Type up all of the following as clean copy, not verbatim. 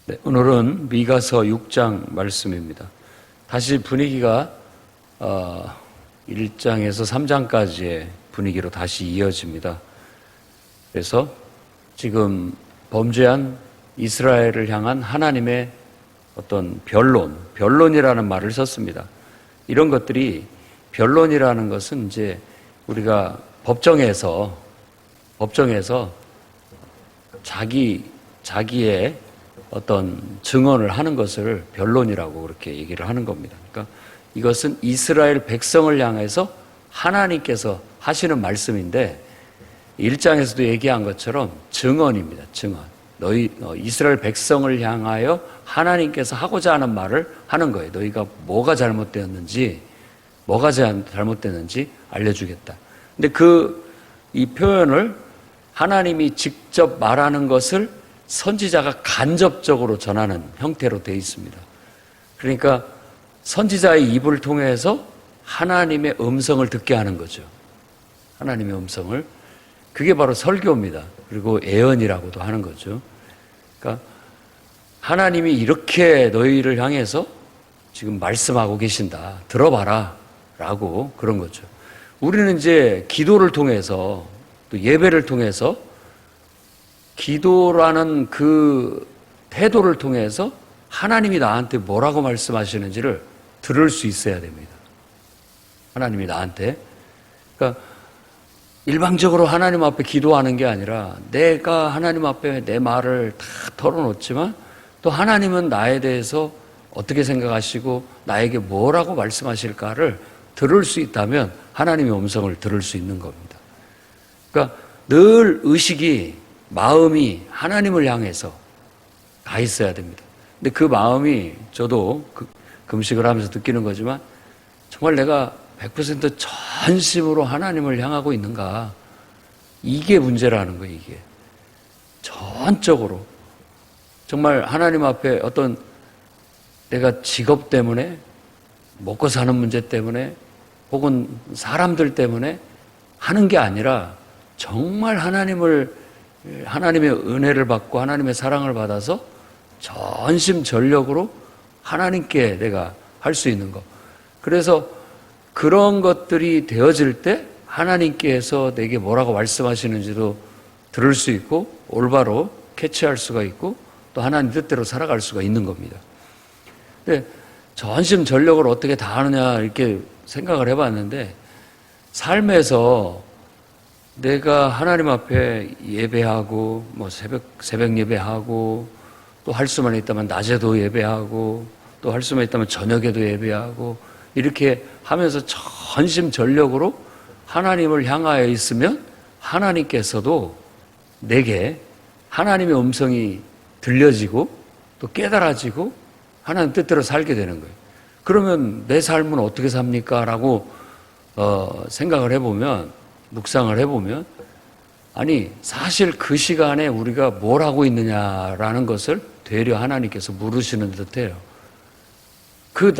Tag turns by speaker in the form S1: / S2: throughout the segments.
S1: 네, 오늘은 미가서 6장 말씀입니다. 다시 분위기가 1장에서 3장까지의 분위기로 다시 이어집니다. 그래서 지금 범죄한 이스라엘을 향한 하나님의 어떤 변론이라는 말을 썼습니다. 이런 것들이 변론이라는 것은 이제 우리가 법정에서 자기의 어떤 증언을 하는 것을 변론이라고 그렇게 얘기를 하는 겁니다. 그러니까 이것은 이스라엘 백성을 향해서 하나님께서 하시는 말씀인데 1장에서도 얘기한 것처럼 증언입니다. 증언. 이스라엘 백성을 향하여 하나님께서 하고자 하는 말을 하는 거예요. 너희가 뭐가 잘못되었는지 알려주겠다. 근데 이 표현을 하나님이 직접 말하는 것을 선지자가 간접적으로 전하는 형태로 되어 있습니다. 그러니까 선지자의 입을 통해서 하나님의 음성을 듣게 하는 거죠. 하나님의 음성을. 그게 바로 설교입니다. 그리고 예언이라고도 하는 거죠. 그러니까 하나님이 이렇게 너희를 향해서 지금 말씀하고 계신다. 들어봐라. 라고 그런 거죠. 우리는 이제 기도를 통해서 또 예배를 통해서 기도라는 그 태도를 통해서 하나님이 나한테 뭐라고 말씀하시는지를 들을 수 있어야 됩니다. 하나님이 나한테. 그러니까 일방적으로 하나님 앞에 기도하는 게 아니라 내가 하나님 앞에 내 말을 다 털어놓지만 또 하나님은 나에 대해서 어떻게 생각하시고 나에게 뭐라고 말씀하실까를 들을 수 있다면 하나님의 음성을 들을 수 있는 겁니다. 그러니까 늘 의식이 마음이 하나님을 향해서 가 있어야 됩니다. 근데 그 마음이 저도 금식을 하면서 느끼는 거지만 정말 내가 100% 전심으로 하나님을 향하고 있는가? 이게 문제라는 거예요, 이게. 전적으로. 정말 하나님 앞에 어떤 내가 직업 때문에, 먹고 사는 문제 때문에, 혹은 사람들 때문에 하는 게 아니라 정말 하나님의 은혜를 받고 하나님의 사랑을 받아서 전심전력으로 하나님께 내가 할 수 있는 것. 그래서 그런 것들이 되어질 때 하나님께서 내게 뭐라고 말씀하시는지도 들을 수 있고 올바로 캐치할 수가 있고 또 하나님 뜻대로 살아갈 수가 있는 겁니다. 근데 전심전력을 어떻게 다 하느냐 이렇게 생각을 해봤는데 삶에서 내가 하나님 앞에 예배하고 뭐 새벽 예배하고 또 할 수만 있다면 낮에도 예배하고 또 할 수만 있다면 저녁에도 예배하고 이렇게 하면서 전심전력으로 하나님을 향하여 있으면 하나님께서도 내게 하나님의 음성이 들려지고 또 깨달아지고 하나님 뜻대로 살게 되는 거예요. 그러면 내 삶은 어떻게 삽니까? 라고 생각을 해보면 묵상을 해보면 아니 사실 그 시간에 우리가 뭘 하고 있느냐라는 것을 되려 하나님께서 물으시는 듯해요. 그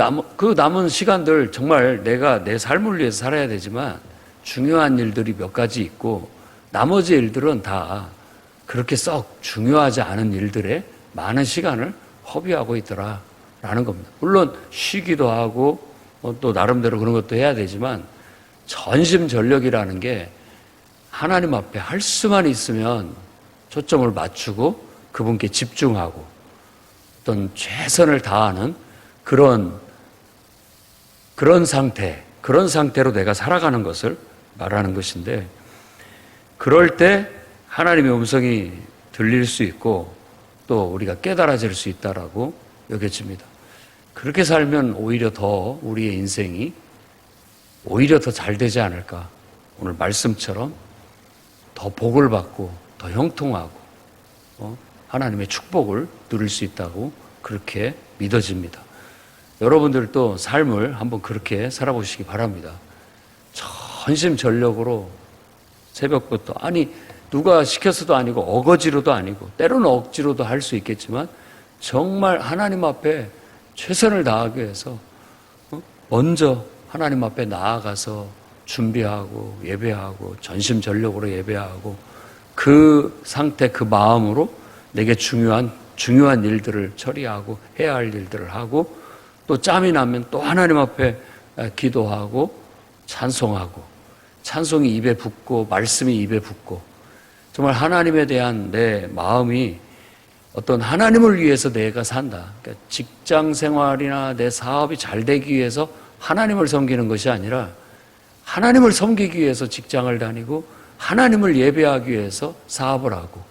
S1: 남은 시간들 정말 내가 내 삶을 위해서 살아야 되지만 중요한 일들이 몇 가지 있고 나머지 일들은 다 그렇게 썩 중요하지 않은 일들에 많은 시간을 허비하고 있더라라는 겁니다. 물론 쉬기도 하고 또 나름대로 그런 것도 해야 되지만 전심전력이라는 게 하나님 앞에 할 수만 있으면 초점을 맞추고 그분께 집중하고 어떤 최선을 다하는 그런 상태로 내가 살아가는 것을 말하는 것인데 그럴 때 하나님의 음성이 들릴 수 있고 또 우리가 깨달아질 수 있다라고 여겨집니다. 그렇게 살면 오히려 더 우리의 인생이 오히려 더 잘 되지 않을까. 오늘 말씀처럼 더 복을 받고 더 형통하고 하나님의 축복을 누릴 수 있다고 그렇게 믿어집니다. 여러분들도 삶을 한번 그렇게 살아보시기 바랍니다. 전심전력으로 새벽부터 누가 시켜서도 아니고 어거지로도 아니고 때로는 억지로도 할 수 있겠지만 정말 하나님 앞에 최선을 다하기 위해서 먼저 하나님 앞에 나아가서 준비하고 예배하고 전심전력으로 예배하고 그 상태 그 마음으로 내게 중요한 중요한 일들을 처리하고 해야 할 일들을 하고 또 짬이 나면 또 하나님 앞에 기도하고 찬송하고 찬송이 입에 붙고 말씀이 입에 붙고 정말 하나님에 대한 내 마음이 어떤 하나님을 위해서 내가 산다. 그러니까 직장 생활이나 내 사업이 잘 되기 위해서 하나님을 섬기는 것이 아니라 하나님을 섬기기 위해서 직장을 다니고 하나님을 예배하기 위해서 사업을 하고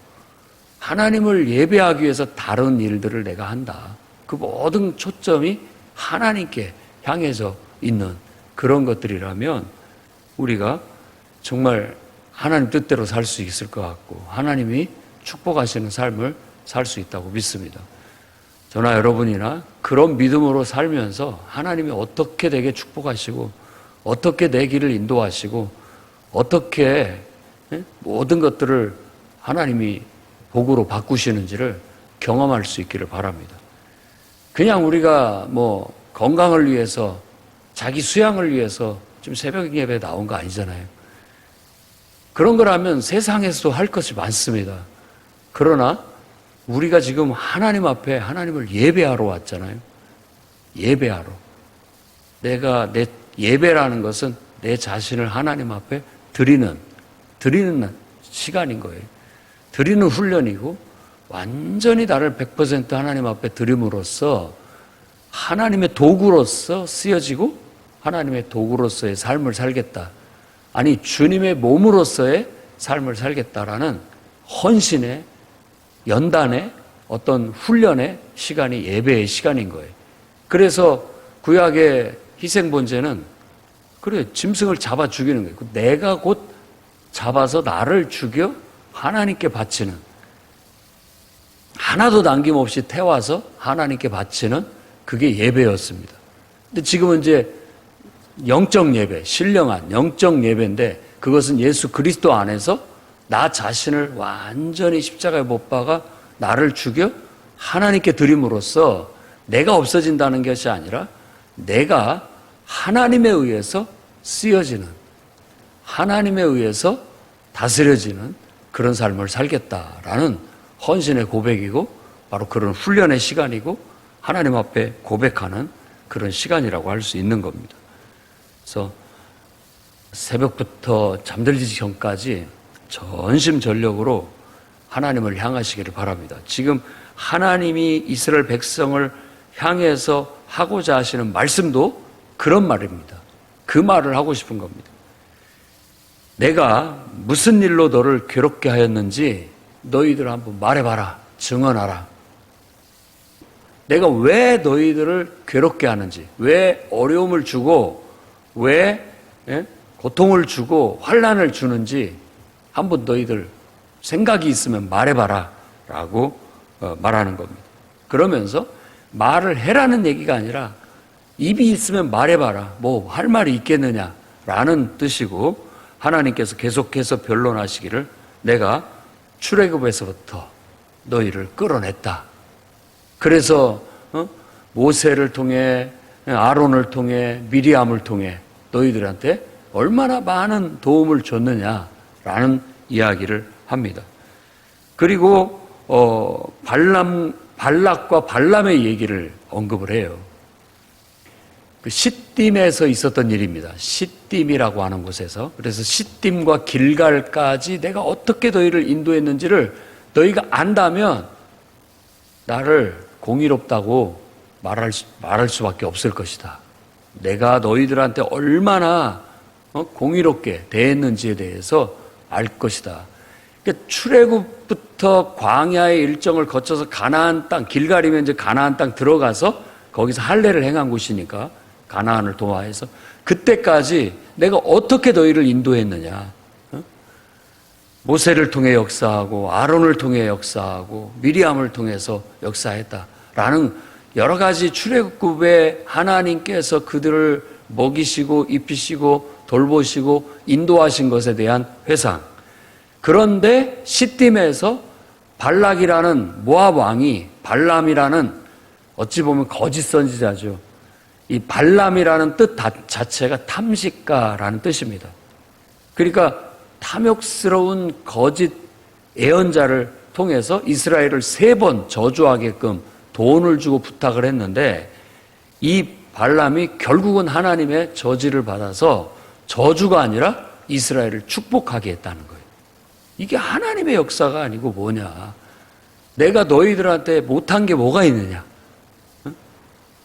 S1: 하나님을 예배하기 위해서 다른 일들을 내가 한다. 그 모든 초점이 하나님께 향해져 있는 그런 것들이라면 우리가 정말 하나님 뜻대로 살 수 있을 것 같고 하나님이 축복하시는 삶을 살 수 있다고 믿습니다. 저나 여러분이나 그런 믿음으로 살면서 하나님이 어떻게 내게 축복하시고 어떻게 내 길을 인도하시고 어떻게 모든 것들을 하나님이 복으로 바꾸시는지를 경험할 수 있기를 바랍니다. 그냥 우리가 뭐 건강을 위해서 자기 수양을 위해서 좀 새벽 예배 나온 거 아니잖아요. 그런 거라면 세상에서도 할 것이 많습니다. 그러나 우리가 지금 하나님 앞에 하나님을 예배하러 왔잖아요. 예배하러. 내가 내 예배라는 것은 내 자신을 하나님 앞에 드리는 시간인 거예요. 드리는 훈련이고 완전히 나를 100% 하나님 앞에 드림으로써 하나님의 도구로서 쓰여지고 하나님의 도구로서의 삶을 살겠다. 아니 주님의 몸으로서의 삶을 살겠다라는 헌신의 연단의 어떤 훈련의 시간이 예배의 시간인 거예요. 그래서 구약의 희생번제는 그래 짐승을 잡아 죽이는 거예요. 내가 곧 잡아서 나를 죽여 하나님께 바치는 하나도 남김없이 태워서 하나님께 바치는 그게 예배였습니다. 근데 지금은 이제 영적 예배, 신령한 영적 예배인데 그것은 예수 그리스도 안에서 나 자신을 완전히 십자가에 못 박아 나를 죽여 하나님께 드림으로써 내가 없어진다는 것이 아니라 내가 하나님에 의해서 쓰여지는 하나님에 의해서 다스려지는 그런 삶을 살겠다라는 헌신의 고백이고 바로 그런 훈련의 시간이고 하나님 앞에 고백하는 그런 시간이라고 할 수 있는 겁니다. 그래서 새벽부터 잠들기 전까지 전심전력으로 하나님을 향하시기를 바랍니다. 지금 하나님이 이스라엘 백성을 향해서 하고자 하시는 말씀도 그런 말입니다. 그 말을 하고 싶은 겁니다. 내가 무슨 일로 너를 괴롭게 하였는지 너희들 한번 말해봐라. 증언하라. 내가 왜 너희들을 괴롭게 하는지, 왜 어려움을 주고, 왜 고통을 주고 환난을 주는지 한번 너희들 생각이 있으면 말해봐라 라고 말하는 겁니다. 그러면서 말을 해라는 얘기가 아니라 입이 있으면 말해봐라. 뭐 할 말이 있겠느냐라는 뜻이고 하나님께서 계속해서 변론하시기를 내가 출애굽에서부터 너희를 끌어냈다. 그래서 모세를 통해 아론을 통해 미리암을 통해 너희들한테 얼마나 많은 도움을 줬느냐라는 이야기를 합니다. 그리고 발락과 발람의 얘기를 언급을 해요. 그 시딤에서 있었던 일입니다. 시딤이라고 하는 곳에서. 그래서 시딤과 길갈까지 내가 어떻게 너희를 인도했는지를 너희가 안다면 나를 공의롭다고 말할 수밖에 없을 것이다. 내가 너희들한테 얼마나 공의롭게 대했는지에 대해서 알 것이다. 그러니까 출애굽부터 광야의 일정을 거쳐서 가나안 땅, 길갈이면 이제 가나안 땅 들어가서 거기서 할례를 행한 곳이니까 가나안을 도하해서 그때까지 내가 어떻게 너희를 인도했느냐. 모세를 통해 역사하고 아론을 통해 역사하고 미리암을 통해서 역사했다라는 여러 가지 출애굽에 하나님께서 그들을 먹이시고 입히시고 돌보시고 인도하신 것에 대한 회상. 그런데 시딤에서 발락이라는 모압 왕이 발람이라는 어찌 보면 거짓 선지자죠. 이 발람이라는 뜻 자체가 탐식가라는 뜻입니다. 그러니까 탐욕스러운 거짓 예언자를 통해서 이스라엘을 3번 저주하게끔 돈을 주고 부탁을 했는데 이 발람이 결국은 하나님의 저지를 받아서 저주가 아니라 이스라엘을 축복하게 했다는 거예요. 이게 하나님의 역사가 아니고 뭐냐. 내가 너희들한테 못한 게 뭐가 있느냐.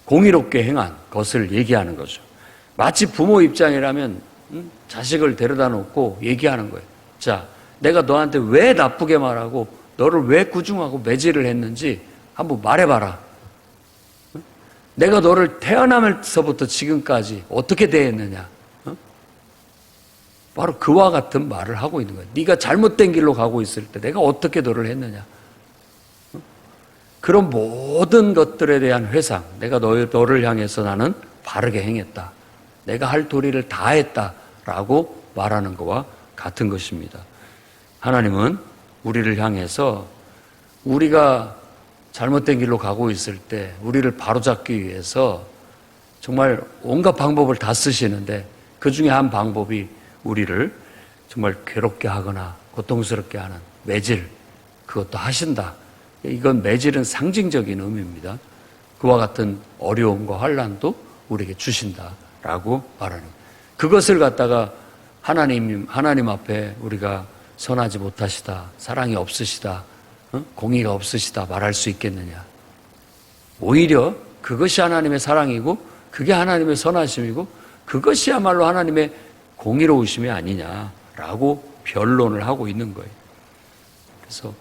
S1: 공의롭게 행한 것을 얘기하는 거죠. 마치 부모 입장이라면 자식을 데려다 놓고 얘기하는 거예요. 자, 내가 너한테 왜 나쁘게 말하고 너를 왜 꾸중하고 매질을 했는지 한번 말해봐라. 내가 너를 태어나면서부터 지금까지 어떻게 대했느냐. 바로 그와 같은 말을 하고 있는 거예요. 네가 잘못된 길로 가고 있을 때 내가 어떻게 너를 했느냐. 그런 모든 것들에 대한 회상, 내가 너를 향해서 나는 바르게 행했다. 내가 할 도리를 다 했다라고 말하는 것과 같은 것입니다. 하나님은 우리를 향해서 우리가 잘못된 길로 가고 있을 때 우리를 바로잡기 위해서 정말 온갖 방법을 다 쓰시는데 그 중에 한 방법이 우리를 정말 괴롭게 하거나 고통스럽게 하는 매질, 그것도 하신다. 이건 매질은 상징적인 의미입니다. 그와 같은 어려움과 환난도 우리에게 주신다라고 말하는 거예요. 그것을 갖다가 하나님 앞에 우리가 선하지 못하시다, 사랑이 없으시다, 공의가 없으시다 말할 수 있겠느냐. 오히려 그것이 하나님의 사랑이고 그게 하나님의 선하심이고 그것이야말로 하나님의 공의로우심이 아니냐라고 변론을 하고 있는 거예요. 그래서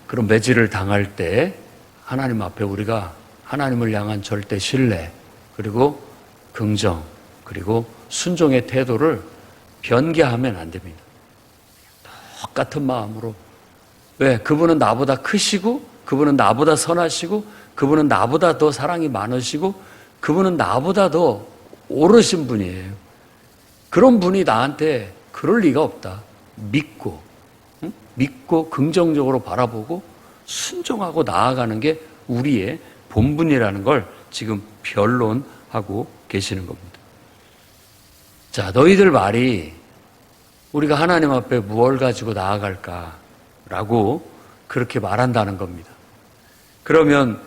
S1: 그런 매질을 당할 때 하나님 앞에 우리가 하나님을 향한 절대 신뢰 그리고 긍정 그리고 순종의 태도를 변개하면 안 됩니다. 똑같은 마음으로 왜? 그분은 나보다 크시고 그분은 나보다 선하시고 그분은 나보다 더 사랑이 많으시고 그분은 나보다 더 오르신 분이에요. 그런 분이 나한테 그럴 리가 없다. 믿고 긍정적으로 바라보고 순종하고 나아가는 게 우리의 본분이라는 걸 지금 변론하고 계시는 겁니다. 자, 너희들 말이 우리가 하나님 앞에 무엇을 가지고 나아갈까라고 그렇게 말한다는 겁니다. 그러면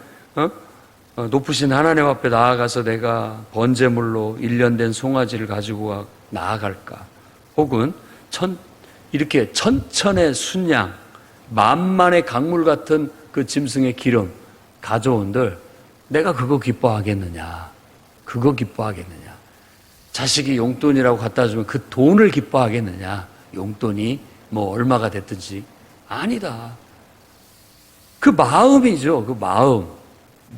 S1: 높으신 하나님 앞에 나아가서 내가 번제물로 1년 된 송아지를 가지고 나아갈까? 혹은 이렇게 천천의 순양, 만만의 강물 같은 그 짐승의 기름 가져온들 내가 그거 기뻐하겠느냐? 그거 기뻐하겠느냐? 자식이 용돈이라고 갖다 주면 그 돈을 기뻐하겠느냐? 용돈이 뭐 얼마가 됐든지. 아니다. 그 마음이죠. 그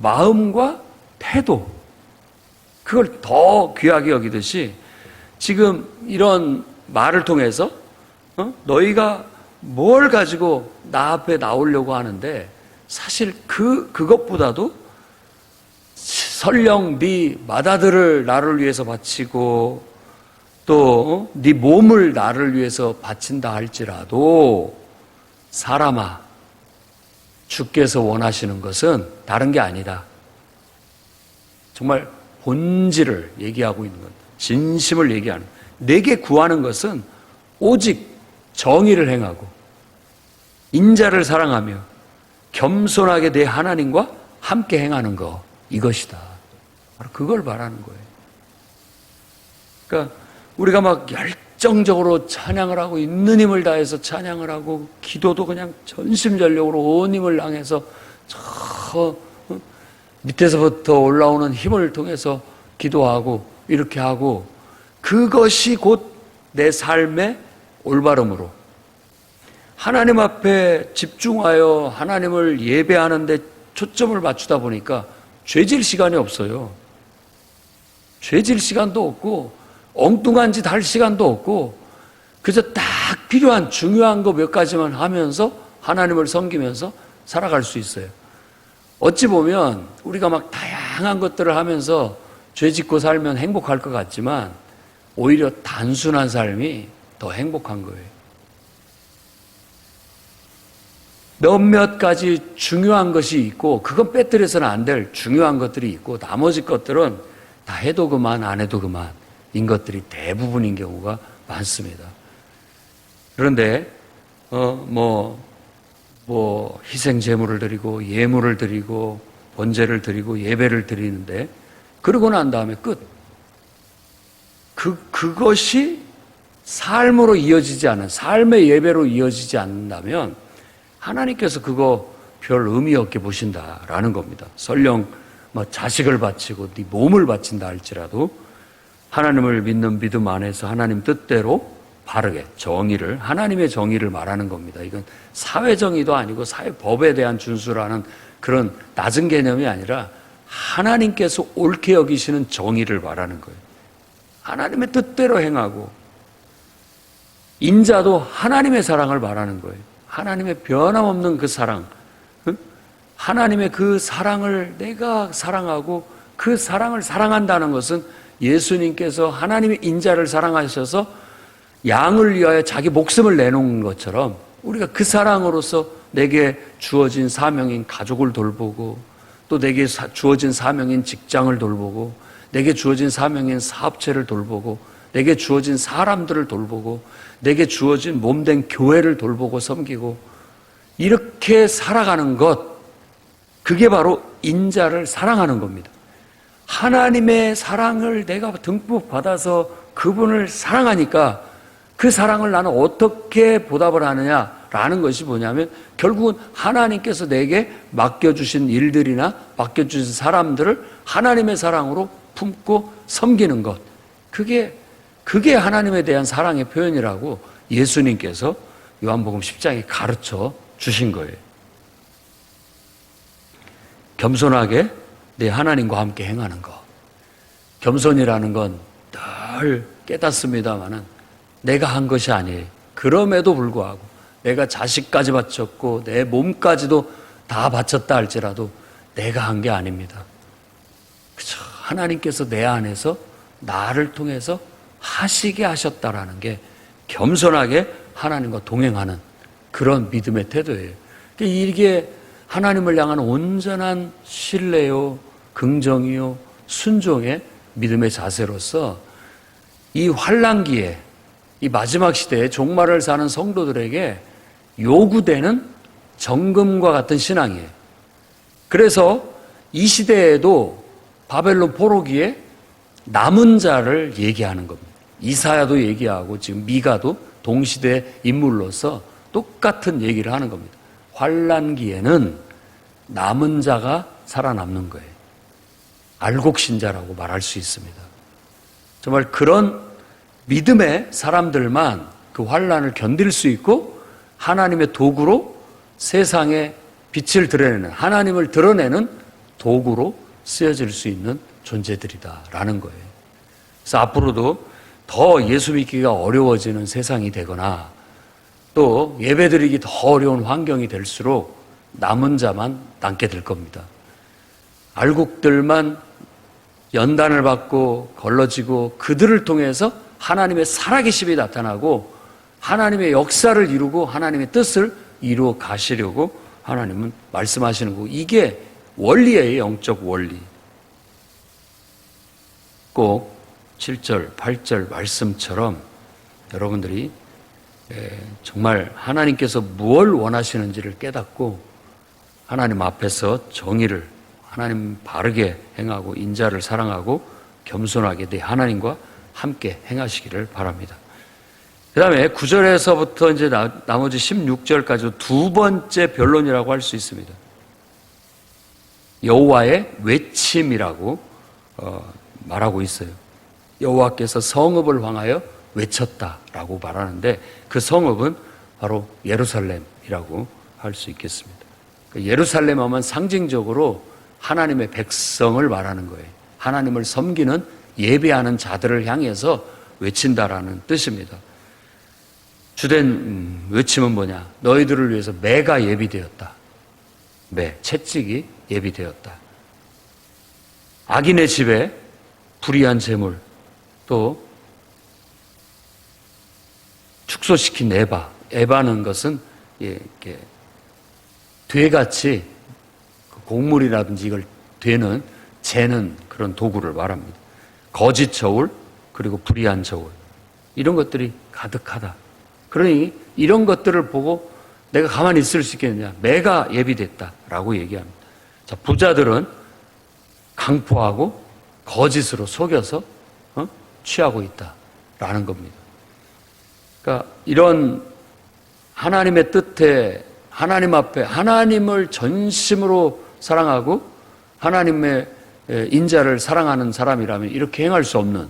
S1: 마음과 태도. 그걸 더 귀하게 여기듯이 지금 이런 말을 통해서 너희가 뭘 가지고 나 앞에 나오려고 하는데 사실 그것보다도 설령 네 맏아들을 나를 위해서 바치고 또 네 몸을 나를 위해서 바친다 할지라도 사람아, 주께서 원하시는 것은 다른 게 아니다. 정말 본질을 얘기하고 있는 것, 진심을 얘기하는 것. 내게 구하는 것은 오직 정의를 행하고 인자를 사랑하며 겸손하게 내 하나님과 함께 행하는 것, 이것이다. 바로 그걸 말하는 거예요. 그러니까 우리가 막 열정적으로 찬양을 하고 있는 힘을 다해서 찬양을 하고 기도도 그냥 전심전력으로 온 힘을 당해서 저 밑에서부터 올라오는 힘을 통해서 기도하고 이렇게 하고 그것이 곧 내 삶의 올바름으로 하나님 앞에 집중하여 하나님을 예배하는 데 초점을 맞추다 보니까 죄질 시간이 없어요. 죄질 시간도 없고 엉뚱한 짓 할 시간도 없고 그저 딱 필요한 중요한 거 몇 가지만 하면서 하나님을 섬기면서 살아갈 수 있어요. 어찌 보면 우리가 막 다양한 것들을 하면서 죄 짓고 살면 행복할 것 같지만 오히려 단순한 삶이 더 행복한 거예요. 몇몇 가지 중요한 것이 있고 그건 빼뜨려서는 안 될 중요한 것들이 있고 나머지 것들은 다 해도 그만 안 해도 그만인 것들이 대부분인 경우가 많습니다. 그런데 뭐 희생 제물을 드리고 예물을 드리고 번제를 드리고 예배를 드리는데, 그러고 난 다음에 끝. 그것이 삶으로 이어지지 않은, 삶의 예배로 이어지지 않는다면 하나님께서 그거 별 의미 없게 보신다라는 겁니다. 설령 뭐 자식을 바치고 네 몸을 바친다 할지라도 하나님을 믿는 믿음 안에서 하나님 뜻대로 바르게 정의를, 하나님의 정의를 말하는 겁니다. 이건 사회 정의도 아니고 사회 법에 대한 준수라는 그런 낮은 개념이 아니라 하나님께서 옳게 여기시는 정의를 말하는 거예요. 하나님의 뜻대로 행하고, 인자도 하나님의 사랑을 말하는 거예요. 하나님의 변함없는 그 사랑, 하나님의 그 사랑을 내가 사랑하고 그 사랑을 사랑한다는 것은 예수님께서 하나님의 인자를 사랑하셔서 양을 위하여 자기 목숨을 내놓은 것처럼 우리가 그 사랑으로서 내게 주어진 사명인 가족을 돌보고, 또 내게 주어진 사명인 직장을 돌보고, 내게 주어진 사명인 사업체를 돌보고, 내게 주어진 사람들을 돌보고, 내게 주어진 몸된 교회를 돌보고 섬기고, 이렇게 살아가는 것, 그게 바로 인자를 사랑하는 겁니다. 하나님의 사랑을 내가 듬뿍 받아서 그분을 사랑하니까 그 사랑을 나는 어떻게 보답을 하느냐라는 것이 뭐냐면, 결국은 하나님께서 내게 맡겨주신 일들이나 맡겨주신 사람들을 하나님의 사랑으로 품고 섬기는 것, 그게 하나님에 대한 사랑의 표현이라고 예수님께서 요한복음 10장에 가르쳐 주신 거예요. 겸손하게 내 하나님과 함께 행하는 것. 겸손이라는 건 늘 깨닫습니다마는 내가 한 것이 아니에요. 그럼에도 불구하고 내가 자식까지 바쳤고 내 몸까지도 다 바쳤다 할지라도 내가 한 게 아닙니다. 그렇죠. 하나님께서 내 안에서 나를 통해서 하시게 하셨다라는 게 겸손하게 하나님과 동행하는 그런 믿음의 태도예요. 이게 하나님을 향한 온전한 신뢰요, 긍정이요, 순종의 믿음의 자세로서 이 환난기에, 이 마지막 시대에 종말을 사는 성도들에게 요구되는 정금과 같은 신앙이에요. 그래서 이 시대에도 바벨론 포로기에 남은 자를 얘기하는 겁니다. 이사야도 얘기하고 지금 미가도 동시대 인물로서 똑같은 얘기를 하는 겁니다. 환난기에는 남은 자가 살아남는 거예요. 알곡신자라고 말할 수 있습니다. 정말 그런 믿음의 사람들만 그 환난을 견딜 수 있고 하나님의 도구로 세상에 빛을 드러내는, 하나님을 드러내는 도구로 쓰여질 수 있는 존재들이다라는 거예요. 그래서 앞으로도 더 예수 믿기가 어려워지는 세상이 되거나 또 예배드리기 더 어려운 환경이 될수록 남은 자만 남게 될 겁니다. 알곡들만 연단을 받고 걸러지고 그들을 통해서 하나님의 살아계심이 나타나고 하나님의 역사를 이루고 하나님의 뜻을 이루어 가시려고 하나님은 말씀하시는 거고, 이게 원리예요. 영적 원리. 꼭 7절, 8절 말씀처럼 여러분들이 정말 하나님께서 무엇을 원하시는지를 깨닫고 하나님 앞에서 정의를, 하나님 바르게 행하고 인자를 사랑하고 겸손하게 내 하나님과 함께 행하시기를 바랍니다. 그 다음에 9절에서부터 이제 나머지 16절까지 두 번째 변론이라고 할 수 있습니다. 여호와의 외침이라고 말하고 있어요. 여호와께서 성읍을 향하여 외쳤다라고 말하는데 그 성읍은 바로 예루살렘이라고 할 수 있겠습니다. 예루살렘 하면 상징적으로 하나님의 백성을 말하는 거예요. 하나님을 섬기는 예배하는 자들을 향해서 외친다라는 뜻입니다. 주된 외침은 뭐냐? 너희들을 위해서 매가 예비되었다. 매, 채찍이 예비되었다. 악인의 집에 불의한 재물, 또 축소시킨 에바. 에바는 것은 이렇게 되같이 곡물이라든지 이걸 되는, 재는 그런 도구를 말합니다. 거짓 저울, 그리고 불의한 저울. 이런 것들이 가득하다. 그러니 이런 것들을 보고 내가 가만히 있을 수 있겠느냐? 매가 예비됐다라고 얘기합니다. 자, 부자들은 강포하고 거짓으로 속여서 취하고 있다라는 겁니다. 그러니까 이런 하나님의 뜻에 하나님 앞에 하나님을 전심으로 사랑하고 하나님의 인자를 사랑하는 사람이라면 이렇게 행할 수 없는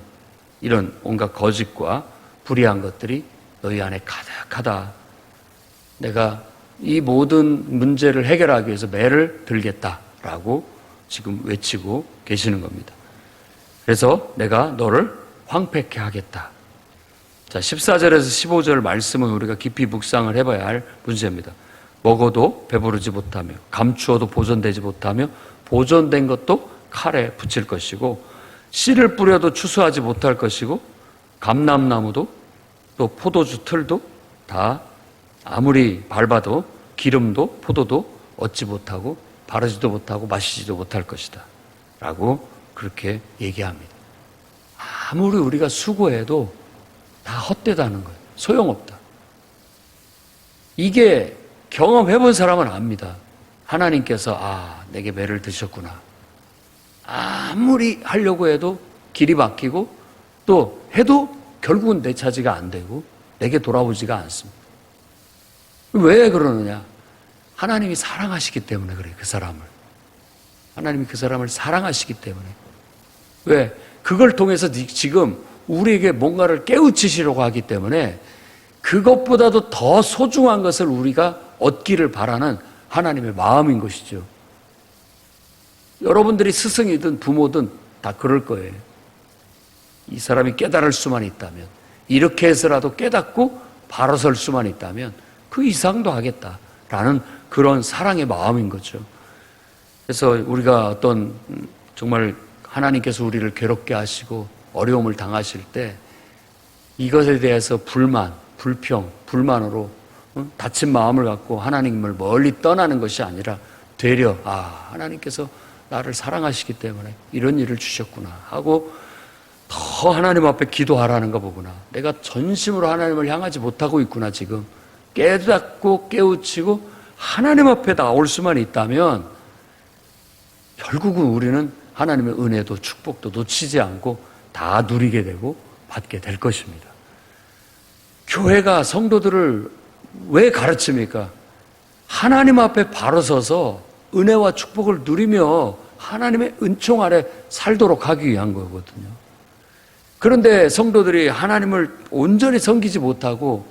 S1: 이런 온갖 거짓과 불의한 것들이 너희 안에 가득하다. 내가 이 모든 문제를 해결하기 위해서 매를 들겠다라고 지금 외치고 계시는 겁니다. 그래서 내가 너를 황폐케 하겠다. 자, 14절에서 15절 말씀은 우리가 깊이 묵상을 해봐야 할 문제입니다. 먹어도 배부르지 못하며 감추어도 보존되지 못하며 보존된 것도 칼에 붙일 것이고 씨를 뿌려도 추수하지 못할 것이고 감람나무도 또 포도주 틀도 다 아무리 밟아도 기름도 포도도 얻지 못하고 바르지도 못하고 마시지도 못할 것이다 라고 그렇게 얘기합니다. 아무리 우리가 수고해도 다 헛되다는 거예요. 소용없다. 이게 경험해본 사람은 압니다. 하나님께서 내게 매를 드셨구나. 아무리 하려고 해도 길이 막히고 또 해도 결국은 내 차지가 안 되고 내게 돌아오지가 않습니다. 왜 그러느냐? 하나님이 사랑하시기 때문에 그래요. 그 사람을. 하나님이 그 사람을 사랑하시기 때문에. 왜? 그걸 통해서 지금 우리에게 뭔가를 깨우치시려고 하기 때문에 그것보다도 더 소중한 것을 우리가 얻기를 바라는 하나님의 마음인 것이죠. 여러분들이 스승이든 부모든 다 그럴 거예요. 이 사람이 깨달을 수만 있다면, 이렇게 해서라도 깨닫고 바로 설 수만 있다면 그 이상도 하겠다라는 그런 사랑의 마음인 거죠. 그래서 우리가 어떤 정말 하나님께서 우리를 괴롭게 하시고 어려움을 당하실 때 이것에 대해서 불만, 불평, 불만으로 다친 마음을 갖고 하나님을 멀리 떠나는 것이 아니라 되려 하나님께서 나를 사랑하시기 때문에 이런 일을 주셨구나 하고 더 하나님 앞에 기도하라는 거 보구나. 내가 전심으로 하나님을 향하지 못하고 있구나. 지금 깨닫고 깨우치고 하나님 앞에 나올 수만 있다면 결국은 우리는 하나님의 은혜도 축복도 놓치지 않고 다 누리게 되고 받게 될 것입니다. 교회가 성도들을 왜 가르칩니까? 하나님 앞에 바로 서서 은혜와 축복을 누리며 하나님의 은총 아래 살도록 하기 위한 거거든요. 그런데 성도들이 하나님을 온전히 섬기지 못하고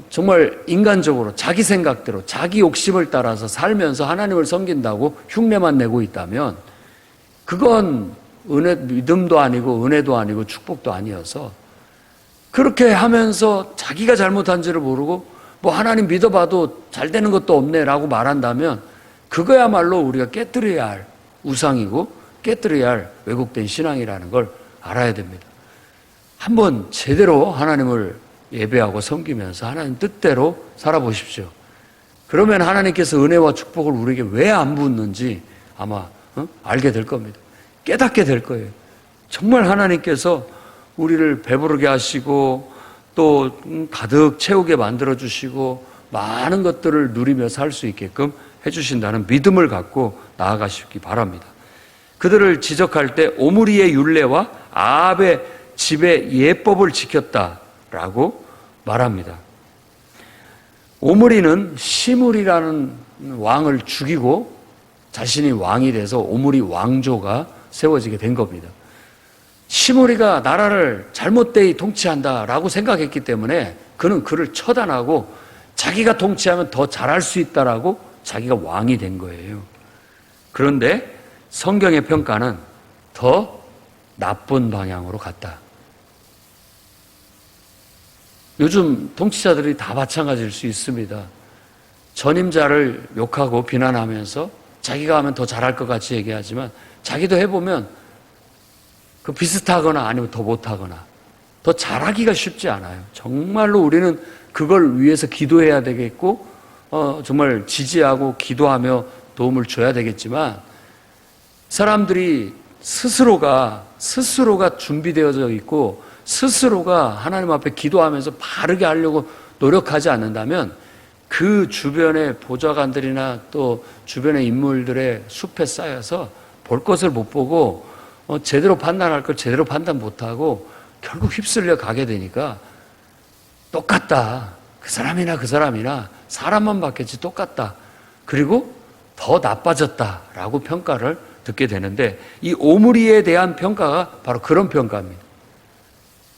S1: 정말 인간적으로 자기 생각대로 자기 욕심을 따라서 살면서 하나님을 섬긴다고 흉내만 내고 있다면 그건 믿음도 아니고 은혜도 아니고 축복도 아니어서 그렇게 하면서 자기가 잘못한지를 모르고 뭐 하나님 믿어봐도 잘 되는 것도 없네 라고 말한다면 그거야말로 우리가 깨뜨려야 할 우상이고 깨뜨려야 할 왜곡된 신앙이라는 걸 알아야 됩니다. 한번 제대로 하나님을 예배하고 섬기면서 하나님 뜻대로 살아보십시오. 그러면 하나님께서 은혜와 축복을 우리에게 왜 안 붓는지 아마 알게 될 겁니다. 깨닫게 될 거예요. 정말 하나님께서 우리를 배부르게 하시고 또 가득 채우게 만들어주시고 많은 것들을 누리며 살 수 있게끔 해주신다는 믿음을 갖고 나아가시기 바랍니다. 그들을 지적할 때 오므리의 율례와 아합의 집의 예법을 지켰다라고 말합니다. 오므리는 시므리라는 왕을 죽이고 자신이 왕이 돼서 오므리 왕조가 세워지게 된 겁니다. 시므리가 나라를 잘못되이 통치한다라고 생각했기 때문에 그는 그를 처단하고 자기가 통치하면 더 잘할 수 있다라고 자기가 왕이 된 거예요. 그런데 성경의 평가는 더 나쁜 방향으로 갔다. 요즘 통치자들이 다 마찬가지일 수 있습니다. 전임자를 욕하고 비난하면서 자기가 하면 더 잘할 것 같이 얘기하지만 자기도 해보면 그 비슷하거나 아니면 더 못하거나 더 잘하기가 쉽지 않아요. 정말로 우리는 그걸 위해서 기도해야 되겠고 정말 지지하고 기도하며 도움을 줘야 되겠지만 사람들이 스스로가 준비되어져 있고 스스로가 하나님 앞에 기도하면서 바르게 하려고 노력하지 않는다면 그 주변의 보좌관들이나 또 주변의 인물들의 숲에 쌓여서 볼 것을 못 보고 제대로 판단할 걸 제대로 판단 못하고 결국 휩쓸려 가게 되니까 똑같다. 그 사람이나 사람만 바뀌었지 똑같다. 그리고 더 나빠졌다라고 평가를 듣게 되는데 이 오므리에 대한 평가가 바로 그런 평가입니다.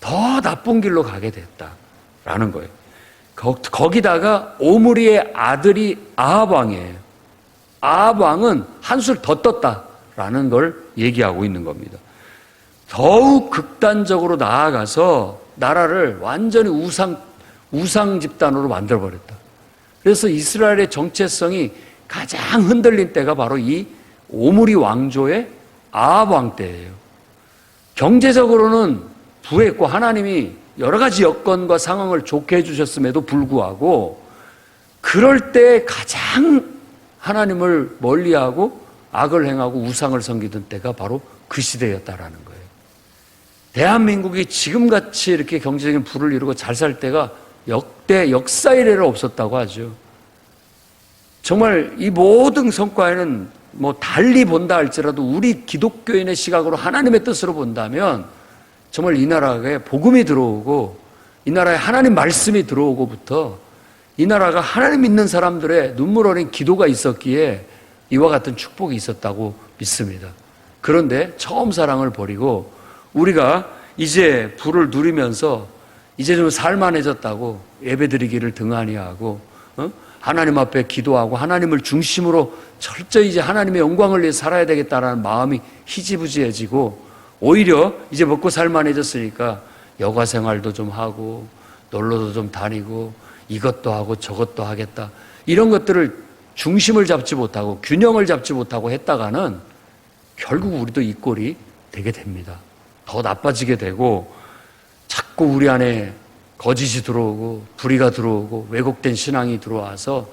S1: 더 나쁜 길로 가게 됐다라는 거예요. 거기다가 오므리의 아들이 아합 왕이에요. 아합 왕은 한술 더 떴다라는 걸 얘기하고 있는 겁니다. 더욱 극단적으로 나아가서 나라를 완전히 우상 집단으로 만들어버렸다. 그래서 이스라엘의 정체성이 가장 흔들린 때가 바로 이 오므리 왕조의 아합 왕 때예요. 경제적으로는 부했고 하나님이 여러 가지 여건과 상황을 좋게 해주셨음에도 불구하고 그럴 때 가장 하나님을 멀리하고 악을 행하고 우상을 섬기던 때가 바로 그 시대였다라는 거예요. 대한민국이 지금같이 이렇게 경제적인 부를 이루고 잘 살 때가 역사 이래로 없었다고 하죠. 정말 이 모든 성과에는 달리 본다 할지라도 우리 기독교인의 시각으로 하나님의 뜻으로 본다면 정말 이 나라에 복음이 들어오고 이 나라에 하나님 말씀이 들어오고부터 이 나라가 하나님 믿는 사람들의 눈물 어린 기도가 있었기에 이와 같은 축복이 있었다고 믿습니다. 그런데 처음 사랑을 버리고 우리가 이제 부를 누리면서 이제 좀 살만해졌다고 예배드리기를 등한히 하고 하나님 앞에 기도하고 하나님을 중심으로 철저히 이제 하나님의 영광을 위해 살아야 되겠다라는 마음이 희지부지해지고 오히려 이제 먹고 살만해졌으니까 여가 생활도 좀 하고 놀러도 좀 다니고 이것도 하고 저것도 하겠다. 이런 것들을 중심을 잡지 못하고 균형을 잡지 못하고 했다가는 결국 우리도 이 꼴이 되게 됩니다. 더 나빠지게 되고 자꾸 우리 안에 거짓이 들어오고 불의가 들어오고 왜곡된 신앙이 들어와서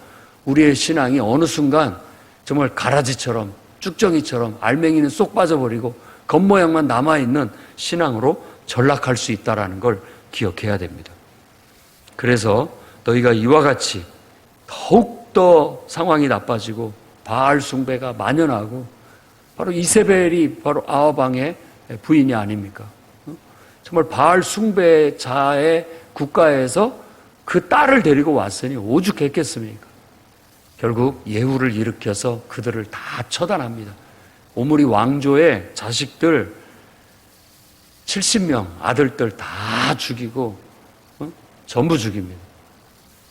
S1: 우리의 신앙이 어느 순간 정말 가라지처럼 쭉정이처럼 알맹이는 쏙 빠져버리고 겉모양만 남아있는 신앙으로 전락할 수 있다는 걸 기억해야 됩니다. 그래서 너희가 이와 같이 더욱더 상황이 나빠지고 바알 숭배가 만연하고 바로 이세벨이 바로 아합 왕의 부인이 아닙니까? 정말 바알 숭배자의 국가에서 그 딸을 데리고 왔으니 오죽했겠습니까? 결국 예후를 일으켜서 그들을 다 처단합니다. 오므리 왕조의 자식들 70명 아들들 다 죽이고 전부 죽입니다.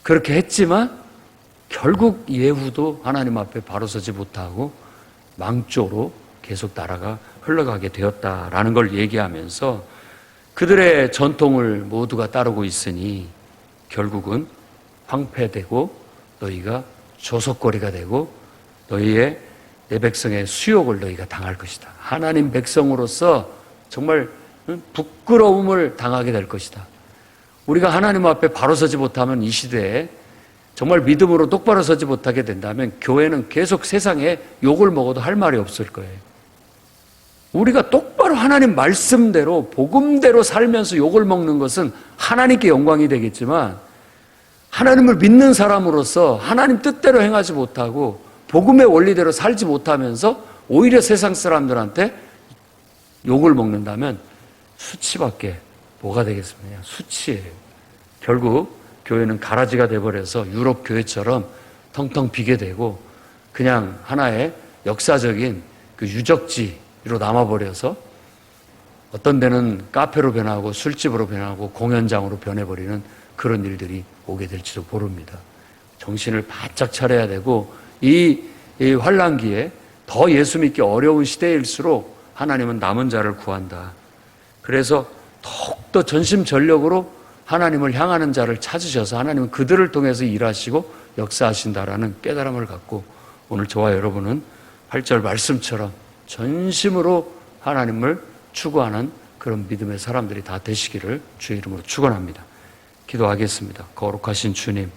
S1: 그렇게 했지만 결국 예후도 하나님 앞에 바로 서지 못하고 망조로 계속 나라가 흘러가게 되었다라는 걸 얘기하면서 그들의 전통을 모두가 따르고 있으니 결국은 황폐되고 너희가 조석거리가 되고 내 백성의 수욕을 너희가 당할 것이다. 하나님 백성으로서 정말 부끄러움을 당하게 될 것이다. 우리가 하나님 앞에 바로 서지 못하면 이 시대에 정말 믿음으로 똑바로 서지 못하게 된다면 교회는 계속 세상에 욕을 먹어도 할 말이 없을 거예요. 우리가 똑바로 하나님 말씀대로 복음대로 살면서 욕을 먹는 것은 하나님께 영광이 되겠지만 하나님을 믿는 사람으로서 하나님 뜻대로 행하지 못하고 복음의 원리대로 살지 못하면서 오히려 세상 사람들한테 욕을 먹는다면 수치밖에 뭐가 되겠습니까? 수치예요. 결국 교회는 가라지가 돼버려서 유럽 교회처럼 텅텅 비게 되고 그냥 하나의 역사적인 그 유적지로 남아버려서 어떤 데는 카페로 변하고 술집으로 변하고 공연장으로 변해버리는 그런 일들이 오게 될지도 모릅니다. 정신을 바짝 차려야 되고 이 환란기에 더 예수 믿기 어려운 시대일수록 하나님은 남은 자를 구한다. 그래서 더욱더 전심전력으로 하나님을 향하는 자를 찾으셔서 하나님은 그들을 통해서 일하시고 역사하신다라는 깨달음을 갖고 오늘 저와 여러분은 8절 말씀처럼 전심으로 하나님을 추구하는 그런 믿음의 사람들이 다 되시기를 주의 이름으로 축원합니다. 기도하겠습니다. 거룩하신 주님,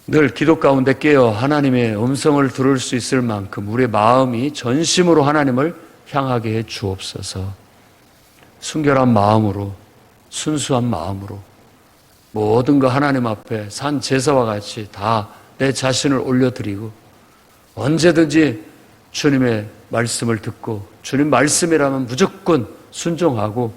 S1: 늘 기도 가운데 깨어 하나님의 음성을 들을 수 있을 만큼 우리의 마음이 전심으로 하나님을 향하게 해 주옵소서. 순결한 마음으로, 순수한 마음으로 모든 거 하나님 앞에 산 제사와 같이 다 내 자신을 올려드리고 언제든지 주님의 말씀을 듣고 주님 말씀이라면 무조건 순종하고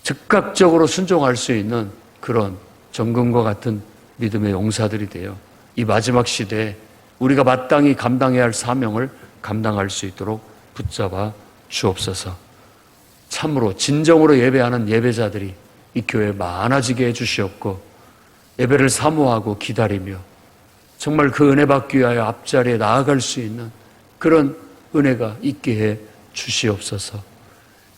S1: 즉각적으로 순종할 수 있는 그런 정금과 같은 믿음의 용사들이 되어 이 마지막 시대에 우리가 마땅히 감당해야 할 사명을 감당할 수 있도록 붙잡아 주옵소서. 참으로 진정으로 예배하는 예배자들이 이 교회에 많아지게 해주시옵고 예배를 사모하고 기다리며 정말 그 은혜 받기 위하여 앞자리에 나아갈 수 있는 그런 은혜가 있게 해 주시옵소서.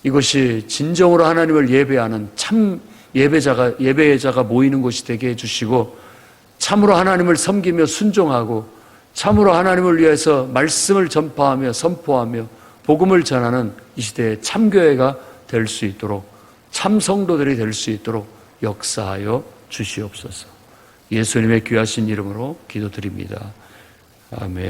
S1: 이것이 진정으로 하나님을 예배하는 참 예배자가 모이는 곳이 되게 해주시고 참으로 하나님을 섬기며 순종하고 참으로 하나님을 위해서 말씀을 전파하며 선포하며 복음을 전하는 이 시대의 참교회가 될 수 있도록 참 성도들이 될 수 있도록 역사하여 주시옵소서. 예수님의 귀하신 이름으로 기도드립니다. 아멘.